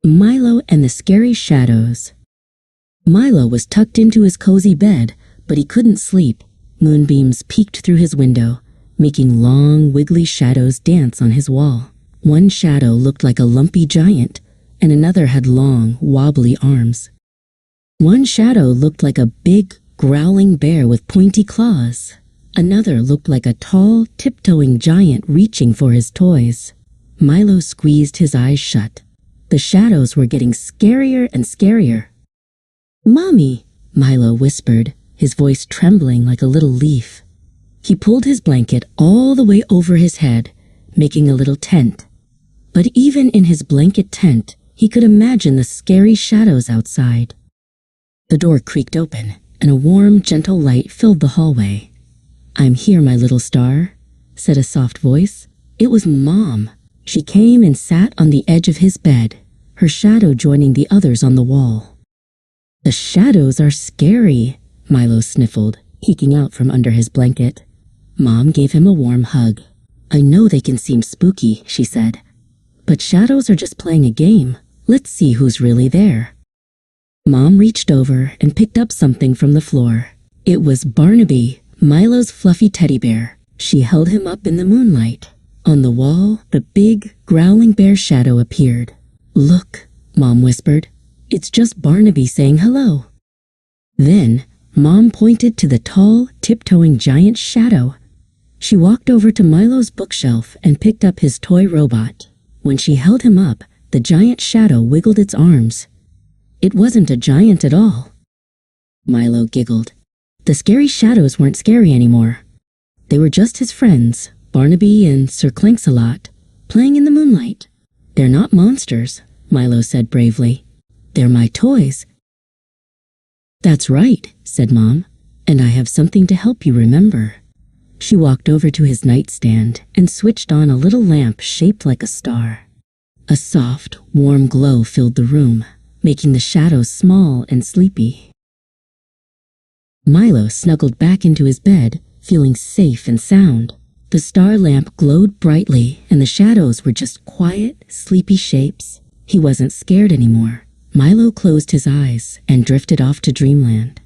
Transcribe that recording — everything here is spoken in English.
Milo and the Scary Shadows. Milo was tucked into his cozy bed, but he couldn't sleep. Moonbeams peeked through his window, making long, wiggly shadows dance on his wall. One shadow looked like a lumpy giant, and another had long, wobbly arms. One shadow looked like a big, growling bear with pointy claws. Another looked like a tall, tiptoeing giant reaching for his toys. Milo squeezed his eyes shut. The shadows were getting scarier and scarier. "Mommy," Milo whispered, his voice trembling like a little leaf. He pulled his blanket all the way over his head, making a little tent. But even in his blanket tent, he could imagine the scary shadows outside. The door creaked open, and a warm, gentle light filled the hallway. "I'm here, my little star," said a soft voice. It was Mom. She came and sat on the edge of his bed, her shadow joining the others on the wall. "The shadows are scary," Milo sniffled, peeking out from under his blanket. Mom gave him a warm hug. "I know they can seem spooky," she said, "but shadows are just playing a game. Let's see who's really there." Mom reached over and picked up something from the floor. It was Barnaby, Milo's fluffy teddy bear. She held him up in the moonlight. On the wall, the big, growling bear shadow appeared. "Look," Mom whispered. "It's just Barnaby saying hello." Then, Mom pointed to the tall, tiptoeing giant shadow. She walked over to Milo's bookshelf and picked up his toy robot. When she held him up, the giant shadow wiggled its arms. It wasn't a giant at all. Milo giggled. The scary shadows weren't scary anymore. They were just his friends, Barnaby and Sir Clank-a-Lot, playing in the moonlight. "They're not monsters," Milo said bravely. "They're my toys." "That's right," said Mom, "and I have something to help you remember." She walked over to his nightstand and switched on a little lamp shaped like a star. A soft, warm glow filled the room, making the shadows small and sleepy. Milo snuggled back into his bed, feeling safe and sound. The star lamp glowed brightly, and the shadows were just quiet, sleepy shapes. He wasn't scared anymore. Milo closed his eyes and drifted off to dreamland.